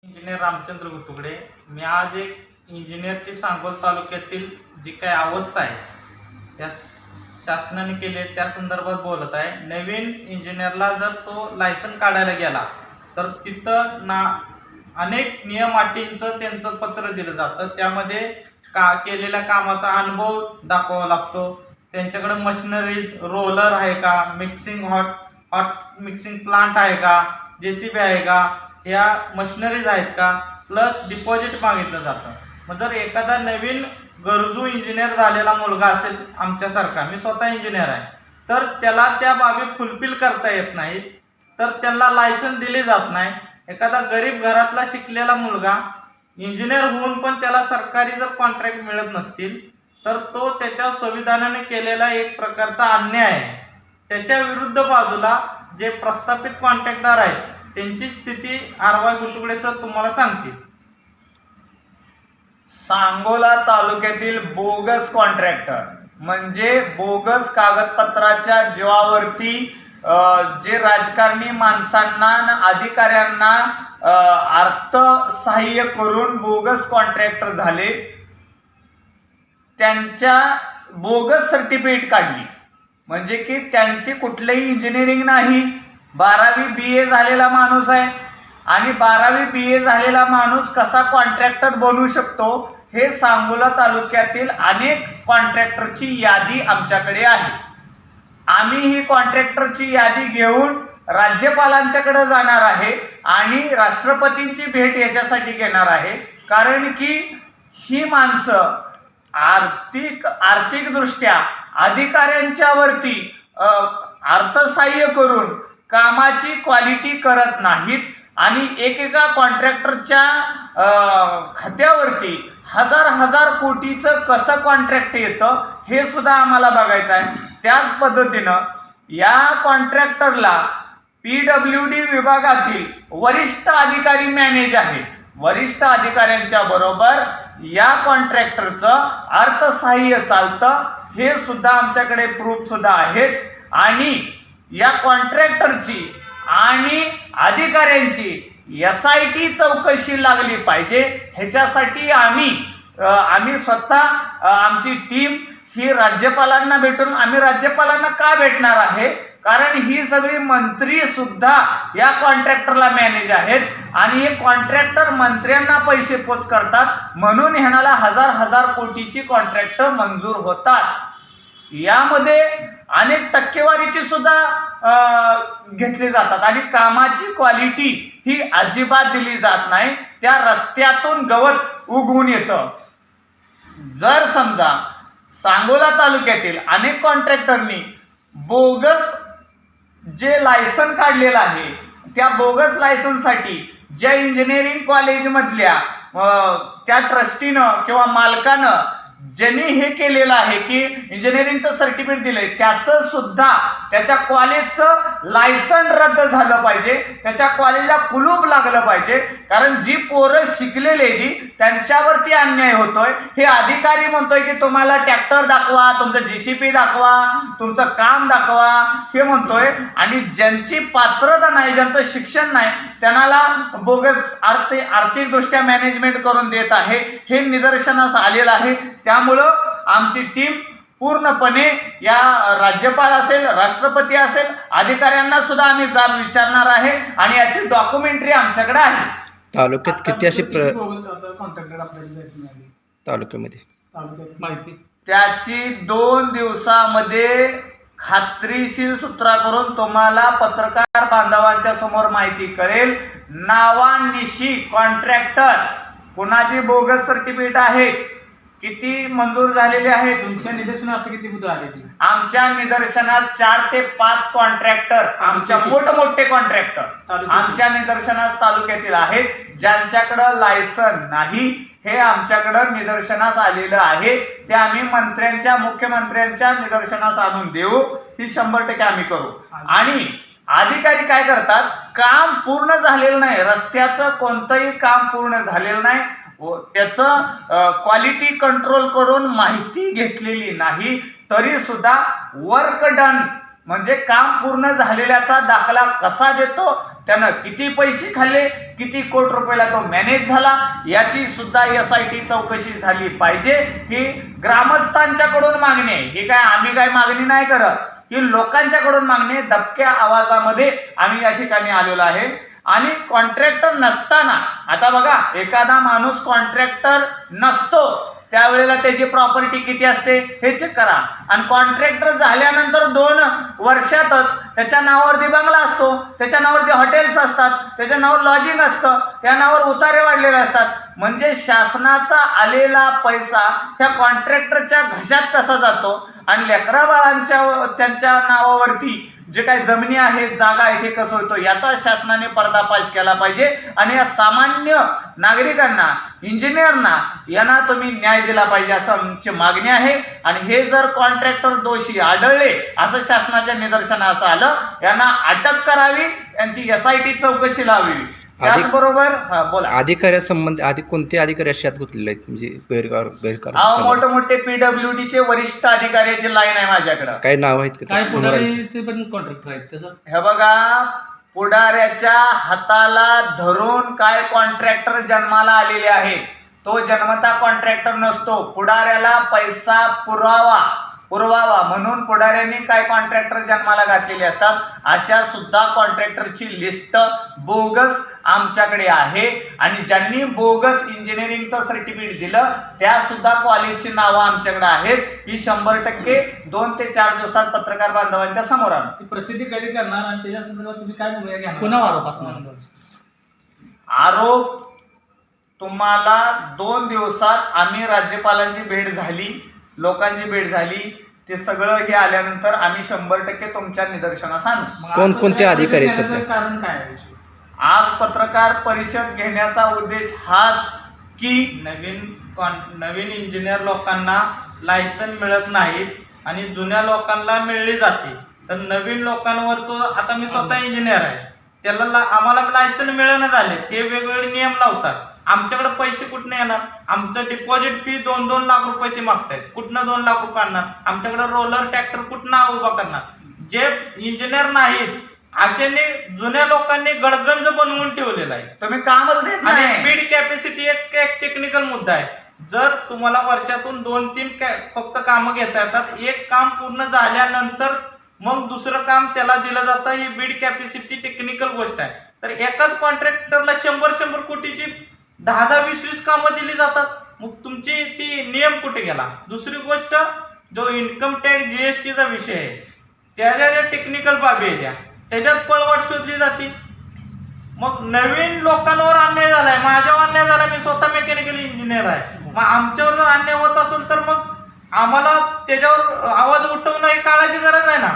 Engineer Ramchandra गुटुगडे. मी आज एक इंजिनियरची सांगोल तालुक्यातील जी काही अवस्था आहे त्या शासनाने केली त्या संदर्भात बोलत आहे. नवीन इंजिनियरला जर तो लायसन काढायला गेला तर तिथं अनेक नियम अटींचं त्यांचं पत्र दिलं जातं. त्यामध्ये केलेल्या कामाचा अनुभव दाखवावा लागतो. त्यांच्याकडे मशिनरीज रोलर आहे का, हॉट मिक्सिंग प्लांट आहे का, JCB आहे का, ह्या मशिनरीज आहेत का, प्लस डिपॉझिट मागितलं जातं. मग जर एखादा नवीन गरजू इंजिनियर झालेला मुलगा असेल आमच्यासारखा, मी स्वतः इंजिनियर आहे, तर त्याला त्या बाबी फुलफिल करता येत नाहीत तर त्यांना लायसन दिले जात नाही. एखादा गरीब घरातला शिकलेला मुलगा इंजिनियर होऊन पण त्याला सरकारी जर कॉन्ट्रॅक्ट मिळत नसतील तर तो त्याच्या संविधानाने केलेला एक प्रकारचा अन्याय आहे. त्याच्या विरुद्ध बाजूला जे प्रस्थापित कॉन्ट्रॅक्टदार आहेत त्यांची स्थिती RY गुटुगडे सर तुम्हाला सांगतील. सांगोला तालुक्यातील बोगस कॉन्ट्रॅक्टर म्हणजे बोगस कागदपत्राच्या जीवावरती जे राजकारणी माणसांना अधिकाऱ्यांना अर्थसहाय्य करून बोगस कॉन्ट्रॅक्टर झाले, त्यांच्या बोगस सर्टिफिकेट काढली. म्हणजे की त्यांची कुठलीही इंजिनिअरिंग नाही, 12वी BA झालेला माणूस आहे आणि 12वी BA झालेला माणूस कसा कॉन्ट्रॅक्टर बनू शकतो हे सांगोला तालुक्यातील अनेक कॉन्ट्रॅक्टरची यादी आमच्याकडे आहे. आम्ही ही कॉन्ट्रॅक्टरची यादी घेऊन राज्यपालांच्याकडे जाणार आहे आणि राष्ट्रपतींची भेट याच्यासाठी घेणार आहे. कारण की ही माणसं आर्थिकदृष्ट्या अधिकाऱ्यांच्या वरती अर्थसहाय्य करून कामाची क्वालिटी करत नाहीत आणि एकेका कॉन्ट्रॅक्टरच्या खात्यावरती हजार कोटीचं कसं कॉन्ट्रॅक्ट येतं हे सुद्धा आम्हाला बघायचं आहे. त्याच पद्धतीनं या कॉन्ट्रॅक्टरला PWD विभागातील वरिष्ठ अधिकारी मॅनेज आहेत. वरिष्ठ अधिकाऱ्यांच्या बरोबर या कॉन्ट्रॅक्टरचं अर्थसहाय्य चालतं हे सुद्धा आमच्याकडे प्रूफ सुद्धा आहेत. आणि या कॉन्ट्रॅक्टरची आणि अधिकाऱ्यांची SIT चौकशी लागली पाहिजे. ह्याच्यासाठी आम्ही स्वतः आमची टीम ही राज्यपालांना भेटून आम्ही राज्यपालांना का भेटणार आहे, कारण ही सगळी मंत्री सुद्धा या कॉन्ट्रॅक्टरला मॅनेज आहेत आणि हे कॉन्ट्रॅक्टर मंत्र्यांना पैसे पोच करतात म्हणून ह्याला हजार कोटीची कॉन्ट्रॅक्ट मंजूर होतात. यामध्ये अनेक टक्केवारीची सुद्धा घेतली जातात आणि कामाची क्वालिटी ही अजिबात दिली जात नाही. त्या रस्त्यातून गवत उगवून येतं. जर समजा सांगोला तालुक्यातील अनेक कॉन्ट्रॅक्टरनी बोगस जे लायसन काढलेलं आहे त्या बोगस लायसनसाठी ज्या इंजिनिअरिंग कॉलेजमधल्या त्या ट्रस्टीनं किंवा मालकानं ज्यांनी हे केलेलं आहे की इंजिनिअरिंगचं सर्टिफिकेट दिलंय त्याचं सुद्धा त्याच्या कॉलेजचं लायसन रद्द झालं पाहिजे, त्याच्या कॉलेजला कुलूप लागलं पाहिजे. कारण जी पोरं शिकलेली ती त्यांच्यावरती अन्याय होतोय. हे अधिकारी म्हणतोय की तुम्हाला ट्रॅक्टर दाखवा, तुमचं JCB दाखवा, तुमचं काम दाखवा हे म्हणतोय आणि ज्यांची पात्रता नाही, ज्यांचं शिक्षण नाही त्यांना बोगस आर्थिकदृष्ट्या मॅनेजमेंट करून देत आहे हे निदर्शनास आलेलं आहे. त्यामुळं आमची टीम पूर्णपणे या राज्यपाल असेल, राष्ट्रपती असेल, अधिकाऱ्यांना सुद्धा आम्ही जाब विचारणार आहे आणि याची डॉक्युमेंटरी आमच्याकडे आहे. तालुक्यात किती अशी तालुक्यामध्ये माहिती त्याची 2 दिवसामध्ये खात्रीशीर सूत्रा करून तुम्हाला पत्रकार बांधवांच्या समोर माहिती कळेल. नावानिशी कॉन्ट्रॅक्टर कुणाची बोगस सर्टिफिकेट आहे, किती मंजूर झालेले आहेत. तुमच्या निदर्शनार्थ किती बुद्ध आले? आमच्या निदर्शनात 4 ते 5 कॉन्ट्रॅक्टर आमच्या मोठमोठे कॉन्ट्रॅक्टर आमच्या निदर्शनास तालुक्यातील आहेत ज्यांच्याकडं लायसन नाही. हे आमच्याकडं निदर्शनास आलेलं आहे. ते आम्ही मुख्यमंत्र्यांच्या निदर्शनास आणून देऊ. ही 100% आम्ही करू. आणि अधिकारी काय करतात, काम पूर्ण झालेलं नाही, रस्त्याचं कोणतंही काम पूर्ण झालेलं नाही, त्याचं क्वालिटी कंट्रोल करून माहिती घेतलेली नाही तरी सुद्धा वर्क डन म्हणजे काम पूर्ण झालेल्याचा दाखला कसा देतो, त्यानं किती पैसे खाल्ले, किती कोटी रुपयाला तो मॅनेज झाला, याची सुद्धा SIT चौकशी झाली पाहिजे. ही ग्रामस्थांच्याकडून मागणी आहे. ही काय आम्ही काय मागणी नाही करत, ही लोकांच्याकडून मागणी आहे. दबक्या आवाजामध्ये आम्ही या ठिकाणी आलेलो आहे. आणि कॉन्ट्रॅक्टर नसताना, आता बघा, एखादा माणूस कॉन्ट्रॅक्टर नसतो त्यावेळेला त्याची प्रॉपर्टी किती असते हे चेक करा. आणि कॉन्ट्रॅक्टर झाल्यानंतर 2 वर्षातच त्याच्या नावावरती बंगला असतो, त्याच्या नावावरती हॉटेल्स असतात, त्याच्या नावावर लॉजिंग असतं, त्या नावावर उतारे वाढलेले असतात. म्हणजे शासनाचा आलेला पैसा ह्या कॉन्ट्रॅक्टरच्या घशात कसा जातो आणि लेकरा बाळांच्या त्यांच्या नावावरती जे काही जमिनी आहेत, जागा आहेत, हे कसं होतं याचा शासनाने पर्दाफाश केला पाहिजे. आणि या सामान्य नागरिकांना, इंजिनियरना यांना तुम्ही न्याय दिला पाहिजे असं आमची मागणी आहे. आणि हे जर कॉन्ट्रॅक्टर दोषी आढळले, असं शासनाच्या निदर्शनास आलं, यांना अटक करावी, यांची SIT चौकशी लावावी. त्याचबरोबर बोला, अधिकाऱ्यासंबंधी आधी कोणते अधिकारी असे यात गुंतलेले आहेत, म्हणजे गैरकार मोठे मोठे PWD चे वरिष्ठ अधिकाऱ्याची लाईन आहे माझ्याकडं. काय नाव आहेत का काय ते? समोर आहेत. पुढारीचे पण कॉन्ट्रॅक्टर आहेत तसं? हे बघा, पुढाऱ्याच्या हाताला धरून काय कॉन्ट्रॅक्टर जन्माला आलेले आहेत. तो जन्मता कॉन्ट्रॅक्टर नसतो. पुढाऱ्याला पैसा पुरवावा म्हणून पुढाऱ्यांनी काय कॉन्ट्रॅक्टर जन्माला घातलेले असतात. अशा सुद्धा कॉन्ट्रॅक्टरची लिस्ट बोगस आमच्याकडे आहे. आणि ज्यांनी बोगस इंजिनिअरिंगचं सर्टिफिकेट दिलं त्या सुद्धा कॉलेजची नावं आमच्याकडे आहेत. ही 100% 2 ते 4 दिवसात पत्रकार बांधवांच्या समोर आणू. ती प्रसिद्धी कधी करणार आणि त्याच्या संदर्भात तुम्ही काय भूमिका घेणार? पुन्हा आरोप असणार. आरोप तुम्हाला 2 दिवसात, आम्ही राज्यपालांची भेट झाली, लोकांची भेट झाली, ते सगळं हे आल्यानंतर आम्ही 100% तुमच्या निदर्शनास आणू. मग आज कोणकोणते पत्रकार अधिकारी परिषद सध्या? घेण्याचं कारण काय आहे? आज पत्रकार परिषद घेण्याचा उद्देश हाच की नवीन इंजिनियर लोकांना लायसन मिळत नाहीत आणि जुन्या लोकांना मिळली जाते. तर नवीन लोकांवर तो, आता मी स्वतः इंजिनियर आहे, त्याला आम्हाला लायसन मिळणं झालेत, हे वेगवेगळे नियम लावतात. आमच्याकडे पैसे कुठनं येणार? आमचं डिपॉझिट फी 2-2 लाख रुपये ते मागतायत. कुठनं 2 लाख रुपये आणणार? आमच्याकडे रोलर ट्रॅक्टर कुठनं उभा करणार? जे इंजिनियर नाहीत अशाने जुन्या लोकांनी गडगंज बनवून ठेवलेला आहे. तुम्ही कामच देत आणि नाही. बीड कॅपॅसिटी एक टेक्निकल मुद्दा आहे. जर तुम्हाला वर्षातून 2-3 फक्त कामं घेता येतात, एक काम पूर्ण झाल्यानंतर मग दुसरं काम त्याला दिलं जातं. ही बीड कॅपॅसिटी टेक्निकल गोष्ट आहे. तर एकाच कॉन्ट्रॅक्टरला 100 कोटीची 10-20 कामं दिली जातात. मग तुमची ती नियम कुठे गेला? दुसरी गोष्ट, जो इन्कम टॅक्स GSTचा विषय आहे, त्याच्या ज्या टेक्निकल बाबी आहे त्याच्यात पळवाट शोधली जाते. मग नवीन लोकांवर अन्याय झालाय, माझ्यावर अन्याय झाला, मी स्वतः मेकॅनिकल इंजिनियर आहे. मग आमच्यावर जर अन्याय होत असेल तर मग आम्हाला त्याच्यावर आवाज उठवणं ही काळाची गरज आहे ना.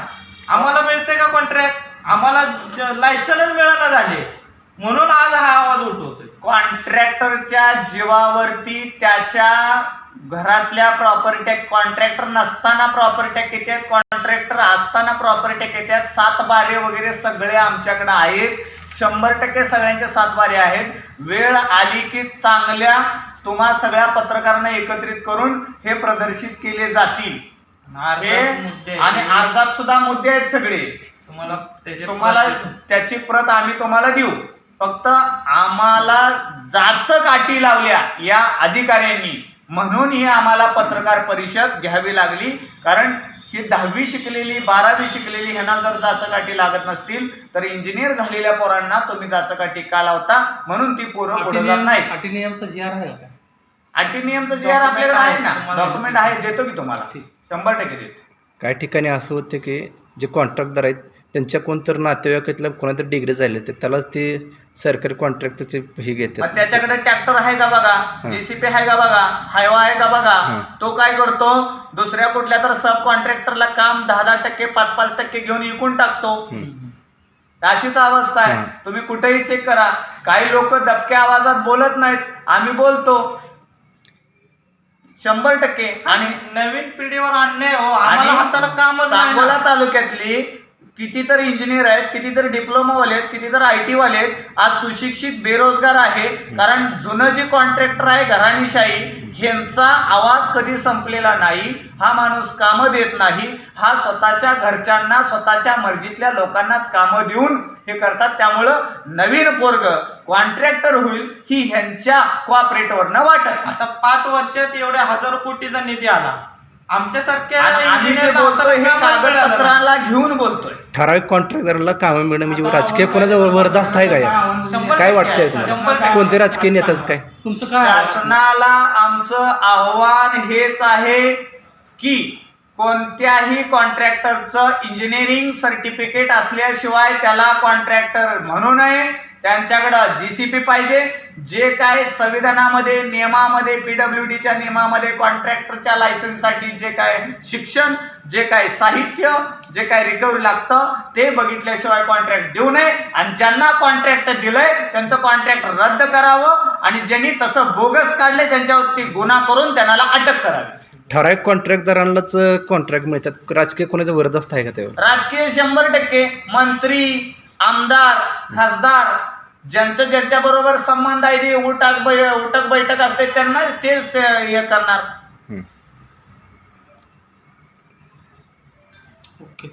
आम्हाला मिळते का कॉन्ट्रॅक्ट? आम्हाला लायसनच मिळेना झाले म्हणून आज हा आवाज उठवतोय. कॉन्ट्रॅक्टरच्या जीवावरती त्याच्या घरातल्या प्रॉपर्टी, कॉन्ट्रॅक्टर नसताना प्रॉपर्टी किती, कॉन्ट्रॅक्टर असताना प्रॉपर्टी किती, 7 बारे वगैरे सगळे आमच्याकडे आहेत. 100% सगळ्यांचे 7 बारे आहेत. वेळ आली की चांगल्या तुम्हा सगळ्या पत्रकारांना एकत्रित करून हे प्रदर्शित केले जातील. हे आणि अर्जात सुद्धा मुद्दे आहेत सगळे. तुम्हाला त्याची प्रत आम्ही तुम्हाला देऊ. फक्त आम्हाला जाचकाठी लावल्या या अधिकाऱ्यांनी, म्हणून ही आम्हाला पत्रकार परिषद घ्यावी लागली. कारण ही 10वी शिकलेली, 12वी शिकलेली ह्यांना जर जाचकाठी लागत नसतील तर इंजिनियर झालेल्या पोरांना तुम्ही जाचकाठी का लावता? म्हणून ती पोरं पुढे जात नाही. अटी नियमचा GR आहे का? अटी नियमचं GR आपल्याकडे आहे ना, डॉक्युमेंट आहे, देतो की तुम्हाला. 100% देतो. काही ठिकाणी असं होतं की जे कॉन्ट्रॅक्टदार आहेत त्यांच्या कोणतर नातेवाईकातल्या कोणातरी डिग्री झाले असते, त्यालाच ते सरकारी कॉन्ट्रॅक्टरचे हे घेतात. मग त्याच्याकडे ट्रॅक्टर आहे का बघा, JCP आहे का बघा, हायवा आहे का बघा. तो काय करतो, दुसऱ्या कुठल्या तर सब कॉन्ट्रॅक्टरला काम 10-10%, 5-5% घेऊन विकून टाकतो. अशीच अवस्था आहे. तुम्ही कुठेही चेक करा. काही लोक दबक्या आवाजात बोलत नाहीत, आम्ही बोलतो 100%. आणि नवीन पिढीवर अन्याय हो, आम्हाला हाताला कामच नाही. सांगोला तालुक्यातली कितीतर इंजिनियर आहेत, कितीतर डिप्लोमावाले आहेत, कितीतर IT वाले आहेत, आज सुशिक्षित बेरोजगार आहे. कारण जुनं जे कॉन्ट्रॅक्टर आहे घराणीशाही, ह्यांचा आवाज कधी संपलेला नाही. हा माणूस कामं देत नाही, हा स्वतःच्या घरच्यांना स्वतःच्या मर्जीतल्या लोकांनाच कामं देऊन हे करतात. त्यामुळं नवीन पोरग कॉन्ट्रॅक्टर होईल ही ह्यांच्या कॉपरेटवरनं वाटत. आता 5 वर्षात एवढ्या हजारो कोटीचा निधी आला. आमच्यासारख्या आम्ही जे engineer ला बोलतोय हे आता काय मिळालं नाही. कागदपत्राला घेऊन बोलतोय. ठराविक कॉन्ट्रॅक्टरला कामं मिळणं म्हणजे राजकीय कोणाचा वरदास्त आहे का या? शंभर काय टक्के वाटतंय आहे. तुम्हाला? 100% कोणत्या राजकीय नेत्याचं काय? तुमचं काय आहे? शासनाला आमचं आव्हान हेच आहे की कोणत्याही कॉन्ट्रॅक्टरचं इंजिनिअरिंग सर्टिफिकेट असल्याशिवाय त्याला कॉन्ट्रॅक्टर म्हणू नये. त्यांच्याकडं GCP पाहिजे. जे काय संविधानामध्ये नियमामध्ये PWDच्या नियमामध्ये कॉन्ट्रॅक्टरच्या लायसन्ससाठी जे काय शिक्षण, जे काय साहित्य, जे काय रिकव्हरी लागतं ते बघितल्याशिवाय कॉन्ट्रॅक्ट देऊ नये. आणि ज्यांना कॉन्ट्रॅक्ट दिलंय त्यांचं कॉन्ट्रॅक्ट रद्द करावं आणि ज्यांनी तसं बोगस काढले त्यांच्यावरती गुन्हा करून त्यांना अटक करावी. ठराविक कॉन्ट्रॅक्टदारांनाच कॉन्ट्रॅक्ट मिळतात. राजकीय कोणाचं वरदास्त आहे का त्यावर? राजकीय 100% मंत्री, आमदार, खासदार ज्यांच्या बरोबर संबंध आहे ते उठक बैठक असते त्यांना तेच हे करणार. ओके.